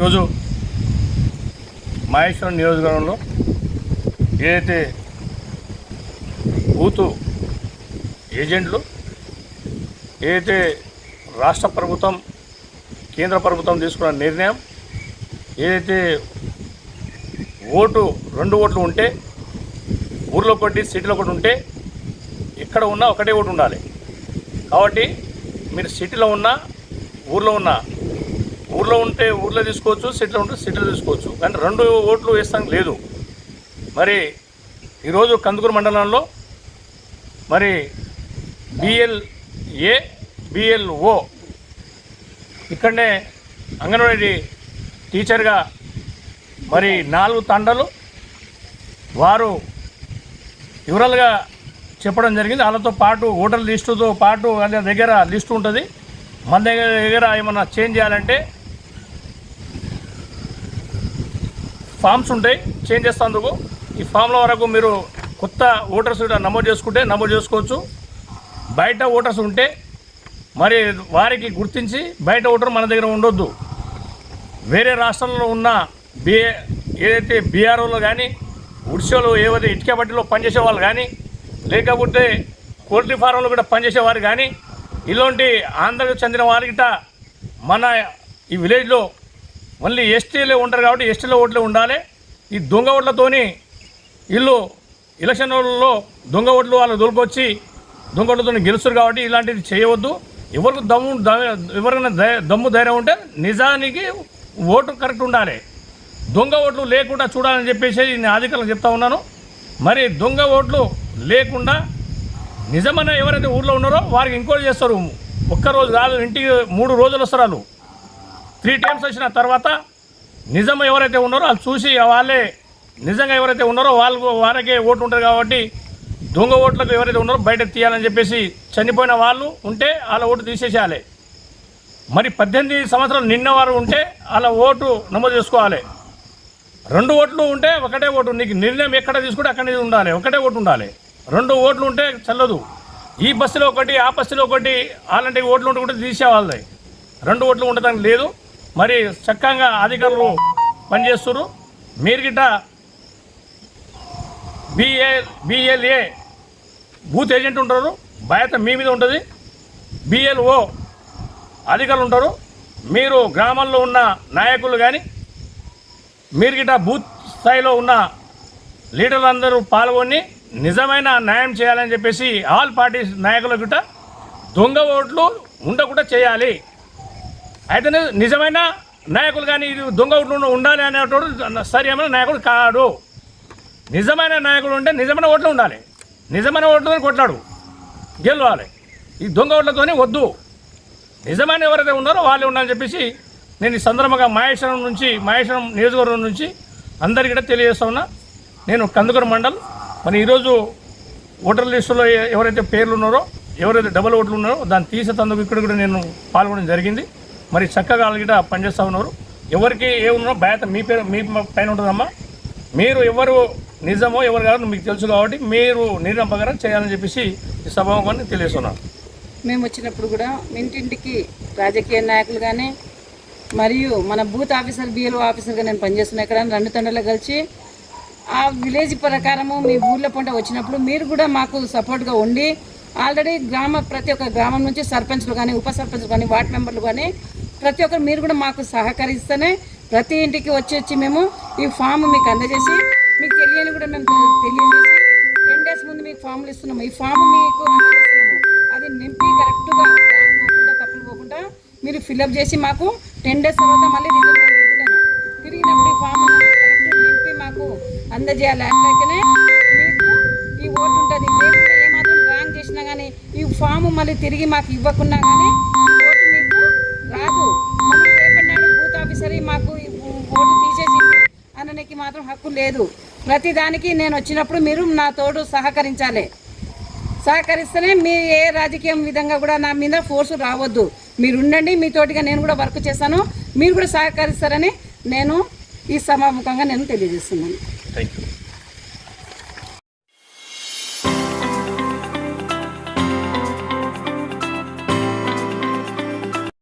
ఈరోజు మహేశ్వరం నియోజకవర్గంలో ఏదైతే బూతు ఏజెంట్లు ఏదైతే రాష్ట్ర ప్రభుత్వం కేంద్ర ప్రభుత్వం తీసుకున్న నిర్ణయం ఏదైతే రెండు ఓట్లు ఉంటే ఊర్లో ఒకటి సిటీలో ఒకటి ఉంటే ఇక్కడ ఉన్న ఒకటే ఓటు ఉండాలి. కాబట్టి మీరు సిటీలో ఉన్నా ఊర్లో ఉంటే ఊర్లో తీసుకోవచ్చు, సిటీలో ఉంటే సిటీలో తీసుకోవచ్చు, కానీ 2 ఓట్లు వేస్తాం లేదు. మరి ఈరోజు కందుకూరు మండలంలో మరి BLA BLO ఇక్కడనే అంగన్వాడీ టీచర్గా మరి 4 తండాలు వారు వివరాలుగా చెప్పడం జరిగింది. వాళ్ళతో పాటు ఓటర్ లిస్టుతో పాటు వాళ్ళ దగ్గర లిస్టు ఉంటుంది. మన దగ్గర ఏమన్నా చేంజ్ చేయాలంటే ఫామ్స్ ఉంటాయి, చేంజ్ చేసేందుకు. ఈ ఫామ్ల వరకు మీరు కొత్త ఓటర్స్ నమోదు నమోదు చేసుకోవచ్చు. బయట ఓటర్స్ ఉంటే మరి వారికి గుర్తించి బయట ఓటర్ మన దగ్గర ఉండొద్దు. వేరే రాష్ట్రాల్లో ఉన్న ఏదైతే బీఆర్ఓలో కానీ ఉడిషాలో ఏవైతే ఇటుక బట్టిలో పనిచేసే వాళ్ళు కానీ లేకపోతే పోల్ట్రీ ఫారంలో కూడా పనిచేసేవారు కానీ ఇలాంటి ఆంధ్రకు చెందిన వారికిట మన ఈ విలేజ్లో మళ్ళీ ఎస్టీలే ఉంటారు కాబట్టి ఎస్టీలో ఓట్లే ఉండాలి. ఈ దొంగ ఓట్లతోని వీళ్ళు ఎలక్షన్లలో దొంగ ఓట్లు వాళ్ళు దొరికొచ్చి దొంగ ఓట్లతో గెలుస్తారు కాబట్టి ఇలాంటిది చేయవద్దు. ఎవరికైనా దమ్ము ధైర్యం ఉంటే నిజానికి ఓటు కరెక్ట్ ఉండాలి. దొంగ ఓట్లు లేకుండా చూడాలని చెప్పేసి నేను అధికారులకు చెప్తా ఉన్నాను. మరి దొంగ ఓట్లు లేకుండా నిజమైన ఎవరైతే ఊళ్ళో ఉన్నారో వారికి ఎంక్వైరీ చేస్తారు. ఒక్కరోజు కాదు, ఇంటికి 3 రోజులు వస్తారు. వాళ్ళు 3 టైమ్స్ వచ్చిన తర్వాత నిజం ఎవరైతే ఉన్నారో వాళ్ళు చూసి వాళ్ళే నిజంగా ఎవరైతే ఉన్నారో వారికే ఓటు ఉంటుంది. కాబట్టి దొంగ ఓట్లకు ఎవరైతే ఉన్నారో బయటకు తీయాలని చెప్పేసి చనిపోయిన వాళ్ళు ఉంటే వాళ్ళ ఓటు తీసేసేయాలి. మరి 18 సంవత్సరాలు నిన్న వారు ఉంటే వాళ్ళ ఓటు నమోదు చేసుకోవాలి. 2 ఓట్లు ఉంటే ఒకటే ఓటు. నీకు నిర్ణయం ఎక్కడ తీసుకుంటే అక్కడే ఉండాలి, ఒకటే ఓటు ఉండాలి. 2 ఓట్లు ఉంటే చల్లదు. ఈ బస్సులో ఒకటి ఆ బస్సులో ఒకటి అలాంటి ఓట్లు ఉంటే కూడా తీసేవాళ్ళది. 2 ఓట్లు ఉండటానికి లేదు. మరి చక్కగా అధికారులు పనిచేస్తున్నారు. మీరు గిట్ట BLA బూత్ ఏజెంట్ ఉంటారు, బాధ్యత మీ మీద ఉంటుంది. BLO అధికారులు ఉంటారు. మీరు గ్రామాల్లో ఉన్న నాయకులు కానీ మీరు గిట్ట బూత్ స్థాయిలో ఉన్న లీడర్లందరూ పాల్గొని నిజమైన న్యాయం చేయాలని చెప్పేసి ఆల్ పార్టీస్ నాయకుల గిట్ట దొంగ ఓట్లు ఉండకుండా చేయాలి. అయితే నిజమైన నాయకులు కానీ ఇది దొంగ ఓట్లు ఉండాలి అనేటోడు సరైన నాయకుడు కాడు. నిజమైన నాయకుడు ఉంటే నిజమైన ఓట్లు ఉండాలి. నిజమైన ఓట్లతో కొట్లాడు గెలవాలి. ఈ దొంగ ఓట్లతోనే వద్దు. నిజమైన ఎవరైతే ఉన్నారో వాళ్ళే ఉండాలని చెప్పేసి నేను ఈ సందర్భంగా మహేశ్వరం నియోజకవర్గం నుంచి అందరికీ కూడా తెలియజేస్తా ఉన్నా. నేను కందుకూరు మండల్. మరి ఈరోజు ఓటర్ లిస్టులో ఎవరైతే పేర్లు ఉన్నారో ఎవరైతే డబుల్ ఓట్లు ఉన్నారో దాన్ని తీసేందుకు ఇక్కడ కూడా నేను పాల్గొనడం జరిగింది. మరి చక్కగా వాళ్ళకి పనిచేస్తూ ఉన్నారు. ఎవరికి ఏమున్నారో బాధ్యత మీ పైన ఉంటుందమ్మా. మీరు ఎవరు నిజమో ఎవరు కాదు మీకు తెలుసు కాబట్టి మీరు నిర్ణయం ప్రకారం చేయాలని చెప్పేసి ఈ సభాముఖాన్ని తెలియజేస్తున్నాను. మేము వచ్చినప్పుడు కూడా ఇంటింటికి రాజకీయ నాయకులు కానీ మరియు మన బూత్ ఆఫీసర్ BLO ఆఫీసర్గా నేను పనిచేస్తున్నా. ఇక్కడ 2 తండాలు కలిసి ఆ విలేజ్ ప్రకారము మీ ఊళ్ళో పంట వచ్చినప్పుడు మీరు కూడా మాకు సపోర్ట్గా ఉండి ఆల్రెడీ ప్రతి ఒక్క గ్రామం నుంచి సర్పంచ్లు కానీ ఉప సర్పంచ్లు కానీ వార్డు మెంబర్లు కానీ ప్రతి ఒక్కరు మీరు కూడా మాకు సహకరిస్తేనే ప్రతి ఇంటికి వచ్చి మేము ఈ ఫామ్ మీకు అందజేసి మీకు తెలియని కూడా మేము తెలియజేసి 10 days ముందు మీకు ఫామ్లు ఇస్తున్నాము. ఈ ఫామ్ మీకు అందజేస్తున్నాము. అది నింపి కరెక్ట్గా పోకుండా తప్పులు పోకుండా మీరు ఫిల్అప్ చేసి మాకు 10 days తర్వాత మళ్ళీ తిరిగినప్పుడు ఈ ఫామ్ కరెక్ట్ నింపి మాకు అందజేయాలి. అట్లయితేనే మీకు ఈ ఓటు ఉంటుంది. లేకుంటే ఏమాత్రం ర్యాంక్ చేసినా కానీ ఈ ఫామ్ మళ్ళీ తిరిగి మాకు ఇవ్వకున్నా కానీ ఈ ఓటు మీకు రాదు. మళ్ళీ రేపటి నాడు బూత్ ఆఫీసర్ మాకు ఓటు తీసేసింది అనడానికి మాత్రం హక్కు లేదు. ప్రతిదానికి నేను వచ్చినప్పుడు మీరు నా తోడు సహకరిస్తేనే మీ ఏ రాజకీయం విధంగా కూడా నా మీద ఫోర్సు రావద్దు. మీరు ఉండండి, మీతోటిగా నేను కూడా వర్క్ చేస్తాను. మీరు కూడా సహకరిస్తారని నేను ఈ సభాముఖంగా నేను తెలియజేస్తున్నాను. Thank you.